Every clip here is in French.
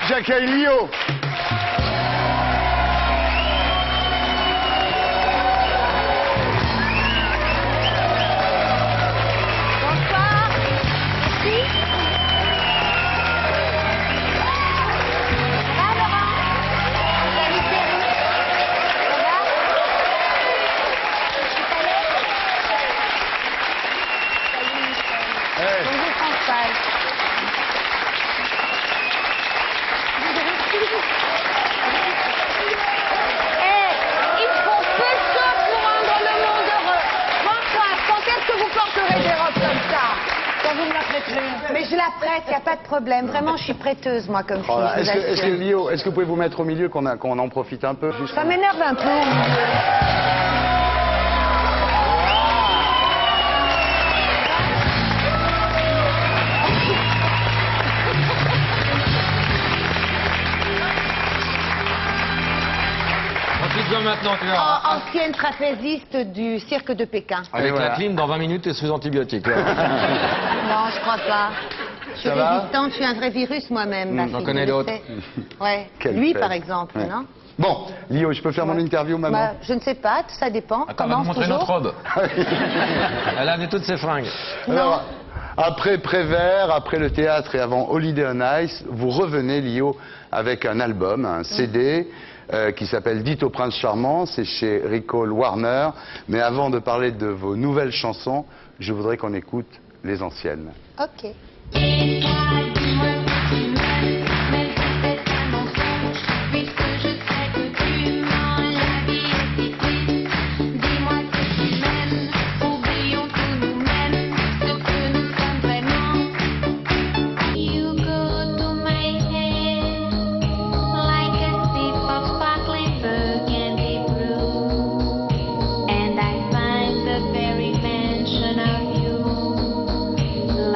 J'accueille Lio. Bonsoir. Merci. Ça va, Laurent? Salut, Thierry. Ça va? Hey. Bonjour, François. Ils font peu de choses pour rendre le monde heureux. François, quand est-ce que vous porterez des robes comme ça? Quand vous me la prêterez. Mais je la prête, il n'y a pas de problème. Vraiment, je suis prêteuse, moi, comme fille. Oh là, je vous est-ce que assure. Lio, est-ce que vous pouvez vous mettre au milieu, qu'on en profite un peu juste Ça m'énerve un peu. Profite-en maintenant, tu verras. Ancienne trapéziste du cirque de Pékin. Avec voilà. la clim, dans 20 minutes, tu es sous antibiotiques. Non, je crois pas. Je suis Ça va résistante, je suis un vrai virus moi-même. ma j'en fille, connais je le d'autres. sais. Ouais. Quelle Lui, fête. par exemple, Ouais. non? Bon, Lio, je peux faire mon interview, maman? Bah, je ne sais pas, ça dépend. Attends, on va nous Commence montrer toujours. notre robe. Elle a amené toutes ses fringues. Alors, après Prévert, après le théâtre et avant Holiday on Ice, vous revenez, Lio, avec un album, un CD, qui s'appelle Dites au Prince Charmant, c'est chez Recall Warner. Mais avant de parler de vos nouvelles chansons, je voudrais qu'on écoute les anciennes. Ok.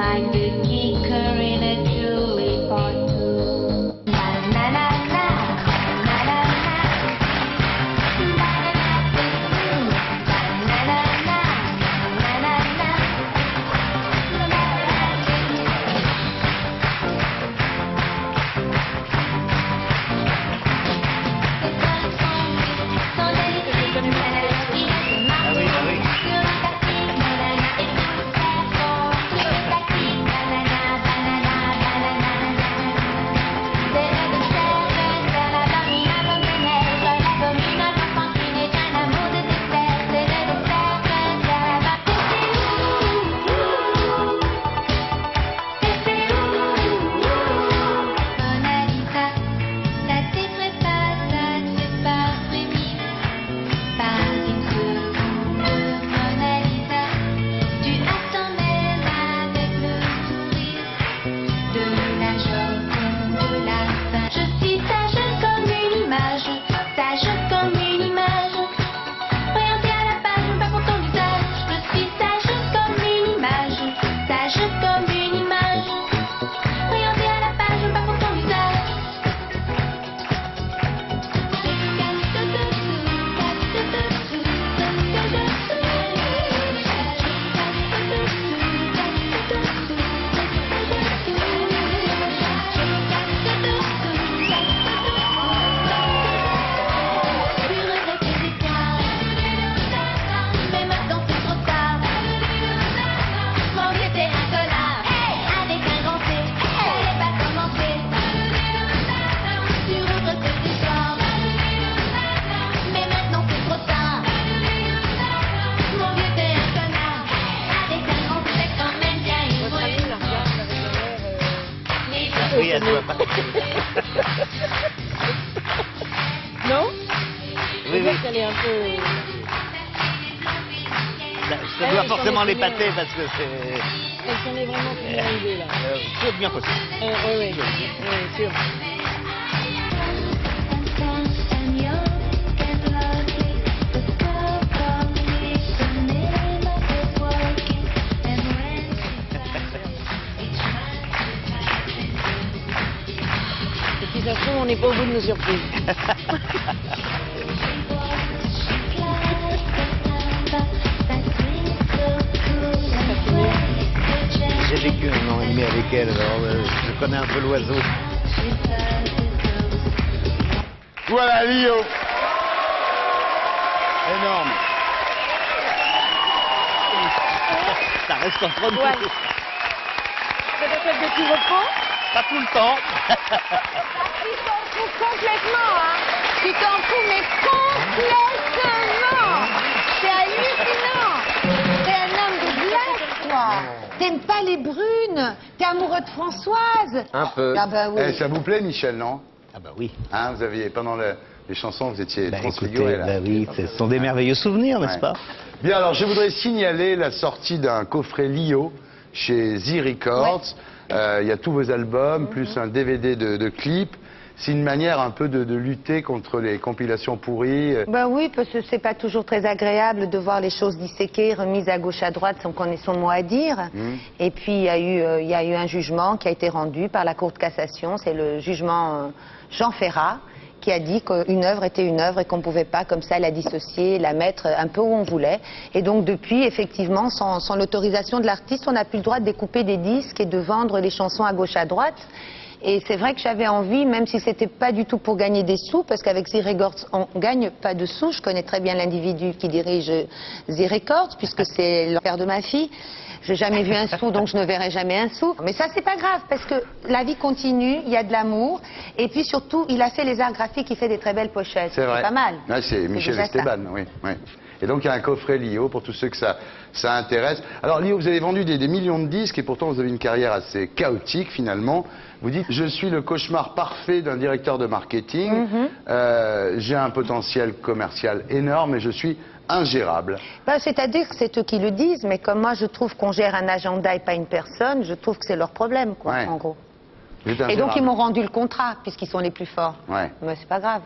Like the kicker in a Julie part 2. Na na na na, na na na, na na na, na na Oui, elle doit pas. Non? Oui, oui. Elle est un peu... Ça doit forcément l'épater parce que c'est... Elle s'en est vraiment fait une idée, là. C'est bien possible. Oui, oui, sûr. Et si ça se trouve, on n'est pas au bout de nos surprises. J'ai vécu un an et demi avec elle, alors je connais un peu l'oiseau. Voilà, Lio. Énorme. Ça reste entre nous. Ouais. Ça doit être de tout repos. Pas tout le temps. Tu t'en fous complètement, hein. Tu t'en fous, mais complètement. C'est hallucinant. T'es un homme de glace, toi. T'aimes pas les brunes. T'es amoureux de Françoise. Un peu. Ah bah oui. Eh, ça vous plaît, Michel, non? Ah bah oui. Hein, vous aviez, pendant les chansons, vous étiez Bah transfiguré, écoutez, là. bah oui, ce sont des merveilleux souvenirs, n'est-ce Ouais. pas? Bien, alors je voudrais signaler la sortie d'un coffret Lio chez Z Records. Il y a tous vos albums, plus un DVD de clips. C'est une manière un peu de lutter contre les compilations pourries. Ben oui, parce que c'est pas toujours très agréable de voir les choses disséquées, remises à gauche à droite sans qu'on ait son mot à dire. Et puis il y a eu un jugement qui a été rendu par la Cour de cassation, c'est le jugement Jean Ferrat, qui a dit qu'une œuvre était une œuvre et qu'on ne pouvait pas comme ça la dissocier, la mettre un peu où on voulait. Et donc depuis, effectivement, sans l'autorisation de l'artiste, on n'a plus le droit de découper des disques et de vendre les chansons à gauche à droite. Et c'est vrai que j'avais envie, même si c'était pas du tout pour gagner des sous, parce qu'avec Z Records, on gagne pas de sous. Je connais très bien l'individu qui dirige Z Records, puisque c'est le père de ma fille. J'ai jamais vu un sou, donc je ne verrai jamais un sou. Mais ça, c'est pas grave, parce que la vie continue, il y a de l'amour. Et puis surtout, il a fait les arts graphiques, il fait des très belles pochettes. C'est vrai. pas mal. Ouais, c'est Michel déjà ça. Esteban, oui, oui. Et donc il y a un coffret Lio pour tous ceux que ça intéresse. Alors Lio, vous avez vendu des millions de disques et pourtant vous avez une carrière assez chaotique finalement. Vous dites, je suis le cauchemar parfait d'un directeur de marketing. J'ai un potentiel commercial énorme et je suis ingérable. Ben, c'est-à-dire que c'est eux qui le disent, mais comme moi je trouve qu'on gère un agenda et pas une personne, je trouve que c'est leur problème, quoi, Ouais. en gros. Vous êtes Et donc ingérable. ils m'ont rendu le contrat, puisqu'ils sont les plus forts. Ouais. Mais c'est pas grave.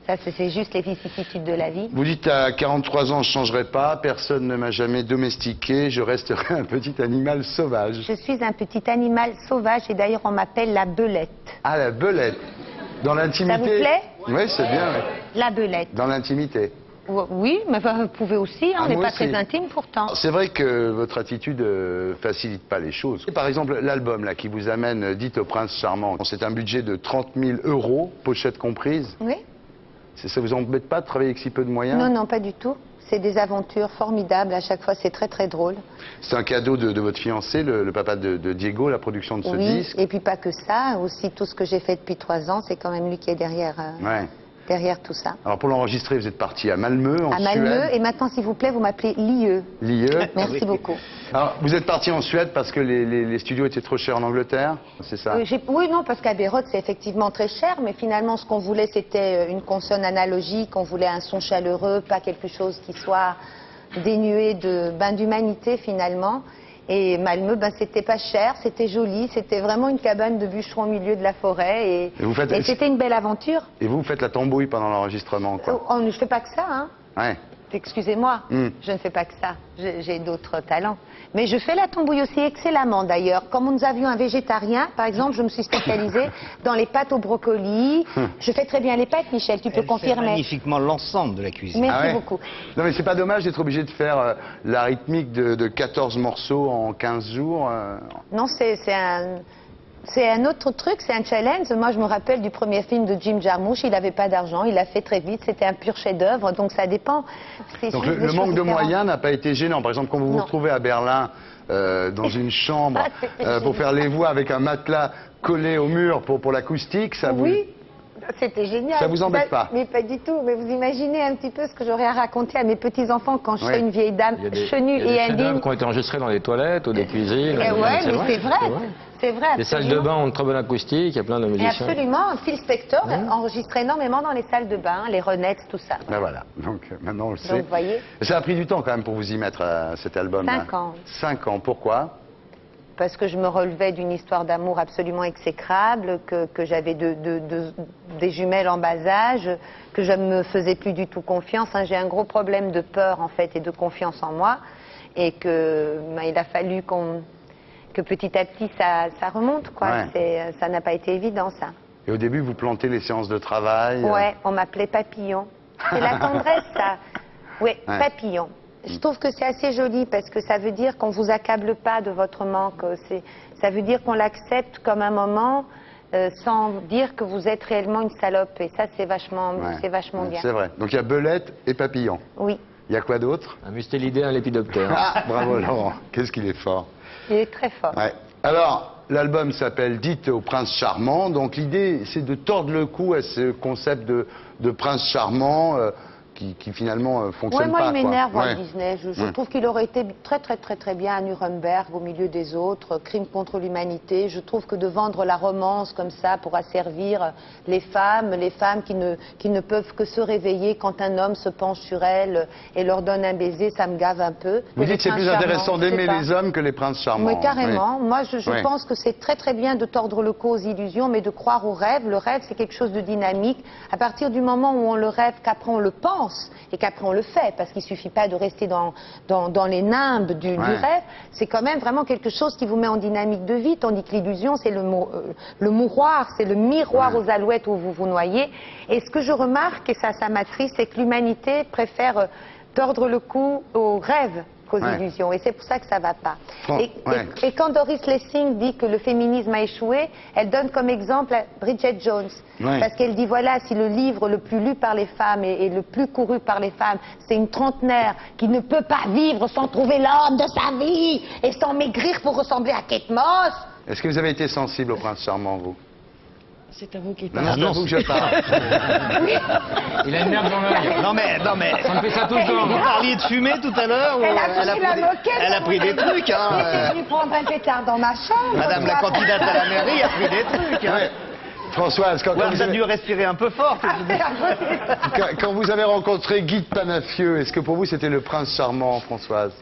Ça, c'est juste les vicissitudes de la vie. Vous dites à 43 ans, je ne changerai pas, personne ne m'a jamais domestiqué, je resterai un petit animal sauvage. Je suis un petit animal sauvage et d'ailleurs on m'appelle la belette. Ah, la belette. Dans l'intimité. Ça vous plaît? Oui, c'est bien, oui. La belette. Dans l'intimité. Oui, mais vous pouvez aussi, hein, Ah, on n'est moi pas aussi. très intime pourtant. C'est vrai que votre attitude facilite pas les choses. Par exemple, l'album là qui vous amène Dites au prince charmant, c'est un budget de 30 000 €, pochette comprise. Oui? Ça vous embête pas de travailler avec si peu de moyens? Non, non, pas du tout. C'est des aventures formidables, à chaque fois c'est très très drôle. C'est un cadeau de votre fiancé, le papa de Diego, la production de ce Oui, disque. et puis pas que ça, aussi tout ce que j'ai fait depuis 3 ans, c'est quand même lui qui est derrière, Ouais. derrière tout ça. Alors pour l'enregistrer, vous êtes parti à Malmö, en À Malmö, Suède. et maintenant s'il vous plaît, vous m'appelez Lieu. Lieu. Merci Oui. beaucoup. Alors, vous êtes parti en Suède parce que les studios étaient trop chers en Angleterre, c'est ça? Oui, non, parce qu'à Beyrouth, c'est effectivement très cher, mais finalement, ce qu'on voulait, c'était une consonne analogique, on voulait un son chaleureux, pas quelque chose qui soit dénué d'humanité, finalement. Et Malmö, c'était pas cher, c'était joli, c'était vraiment une cabane de bûcheron au milieu de la forêt, et vous faites- c'était une belle aventure. Et vous faites la tambouille pendant l'enregistrement, quoi. Oh, je fais pas que ça, hein. Ouais. Excusez-moi, Mm. je ne fais pas que ça. J'ai d'autres talents. Mais je fais la tambouille aussi excellemment d'ailleurs. Comme nous avions un végétarien, par exemple, je me suis spécialisée dans les pâtes au brocoli. Je fais très bien les pâtes, Michel, tu peux Elle fait confirmer. magnifiquement l'ensemble de la cuisine. Merci Ah ouais. beaucoup. Non mais c'est pas dommage d'être obligé de faire la rythmique de 14 morceaux en 15 jours. Non, c'est un autre truc, c'est un challenge. Moi, je me rappelle du premier film de Jim Jarmusch, il n'avait pas d'argent, il l'a fait très vite, c'était un pur chef-d'œuvre, donc ça dépend. C'est Donc juste des le choses manque de différentes. moyens n'a pas été gênant. Par exemple, quand vous vous Non. retrouvez à Berlin dans une chambre Ah, c'était pour génial. faire les voix avec un matelas collé au mur pour l'acoustique, ça vous... Oui, c'était génial. Ça vous embête pas? Mais pas du tout. Mais vous imaginez un petit peu ce que j'aurais à raconter à mes petits-enfants quand je Ouais. serai une vieille dame Il y a des, chenue il y a des et chefs-d'œuvre indigne. qui ont été enregistrés dans des toilettes ou des cuisines. Eh ouais, mais c'est vrai. vrai. C'est vrai. Les salles de absolument. bain ont une très bonne acoustique, il y a plein de Et musiciens. absolument, Phil Spector enregistre énormément dans les salles de bain, les Ronettes, tout ça. Ben voilà, donc maintenant on le sait. Donc, vous voyez. Ça a pris du temps quand même pour vous y mettre à cet album. 5 ans. 5 ans, pourquoi? Parce que je me relevais d'une histoire d'amour absolument exécrable, que j'avais des jumelles en bas âge, que je ne me faisais plus du tout confiance. Hein. J'ai un gros problème de peur en fait et de confiance en moi, et que il a fallu que petit à petit ça remonte, quoi. Ouais. Ça n'a pas été évident, ça. Et au début, vous plantez les séances de travail. Ouais, on m'appelait Papillon. C'est la tendresse, ça. Oui, Ouais. Papillon. Je trouve que c'est assez joli parce que ça veut dire qu'on ne vous accable pas de votre manque. Ça veut dire qu'on l'accepte comme un moment sans dire que vous êtes réellement une salope. Et ça, c'est vachement, Ouais. c'est vachement bien. C'est vrai. Donc il y a Belette et Papillon. Oui, Il y a quoi d'autre? Un mustélidé, un lépidoptère. Ah, bravo Laurent. Qu'est-ce qu'il est fort. il est très fort. Ouais. Alors, l'album s'appelle Dites au prince charmant. Donc l'idée, c'est de tordre le cou à ce concept de prince charmant qui finalement fonctionne Ouais, moi, pas. il m'énerve, quoi. Walt Ouais. Disney. Je trouve qu'il aurait été très bien à Nuremberg, au milieu des autres, crime contre l'humanité. Je trouve que de vendre la romance comme ça pour asservir les femmes qui ne peuvent que se réveiller quand un homme se penche sur elles et leur donne un baiser, ça me gave un peu. Vous Et les dites que c'est princes plus intéressant charmants, je sais d'aimer pas. les hommes que les princes charmants. Mais carrément. Oui. Moi, je Ouais. pense que c'est très bien de tordre le cou aux illusions, mais de croire au rêve. Le rêve, c'est quelque chose de dynamique. À partir du moment où on le rêve, qu'après on le pense et qu'après on le fait, parce qu'il suffit pas de rester dans les nimbes du rêve, c'est quand même vraiment quelque chose qui vous met en dynamique de vie, tandis que l'illusion, c'est le mouroir, c'est le miroir aux alouettes où vous vous noyez. Et ce que je remarque, et ça m'attriste, c'est que l'humanité préfère tordre le cou aux rêves qu'aux illusions. Et c'est pour ça que ça va pas. Et quand Doris Lessing dit que le féminisme a échoué, elle donne comme exemple Bridget Jones. Parce qu'elle dit, voilà, si le livre le plus lu par les femmes et le plus couru par les femmes, c'est une trentenaire qui ne peut pas vivre sans trouver l'homme de sa vie et sans maigrir pour ressembler à Kate Moss. Est-ce que vous avez été sensible au prince charmant, vous? C'est à vous qui Non, parlez. c'est à vous que je parle. Il a une merde dans l'œil. Non mais, On fait ça tout le temps. vous parliez de fumée tout à l'heure ou Elle a pris la moquette. elle a pris des trucs, Elle hein. était venue prendre un pétard dans ma chambre. Madame la candidate à la mairie a pris des trucs, hein. Ouais. Françoise, quand Ou alors vous vous avez avez... dû respirer un peu fort. Quand vous avez rencontré Guy de Panafieux, est-ce que pour vous c'était le prince charmant, Françoise?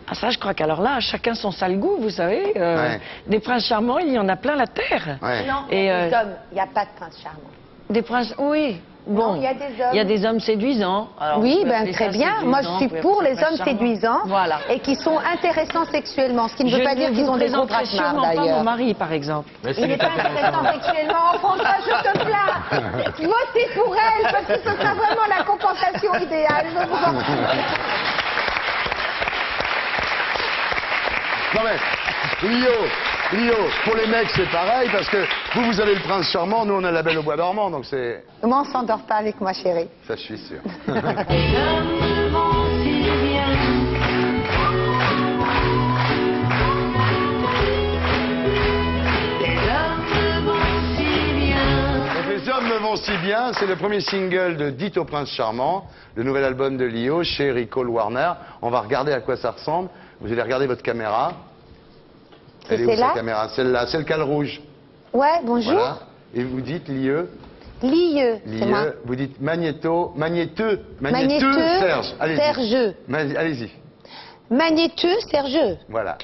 Ah ça, je crois qu'alors là, chacun son sale goût, vous savez. Ouais. Des princes charmants, il y en a plein la terre. Ouais. Non, Et, des hommes, il n'y a pas de prince charmant. Des princes, oui. Bon, Non, il y a des hommes. Il y a des hommes séduisants. Alors, Oui, on peut ben appeler très ça bien. séduisant, Moi, je on suis peut pour appeler les ça hommes charmant. séduisants Voilà. et qui sont intéressants sexuellement, ce qui ne veut pas dire qu'ils ont des gros présenterai braquements sûrement pas mon d'ailleurs. mari, par exemple. Mais Il n'est pas intéressant sexuellement. François, je te plains. Votez pour elle parce que ce sera vraiment la compensation idéale. Je vous en prie. Non mais, Lio, pour les mecs c'est pareil, parce que vous avez le prince charmant, nous on a la belle au bois dormant, donc c'est... Moi, on s'endort pas avec moi, chérie. Ça, je suis sûr. Donc, les hommes me vont si bien, c'est le premier single de Dites au prince charmant, le nouvel album de Lio chez Rico Warner. On va regarder à quoi ça ressemble. Vous allez regarder votre caméra. Elle est où celle-là sa caméra? Celle-là, c'est le cale rouge. Ouais, bonjour. Voilà. Et vous dites Lieu. Lieu, c'est moi. Vous dites Magnéteux, Magnéteux, Serge. Allez-y. Serge. Allez-y. Magnéteux, Serge. Voilà.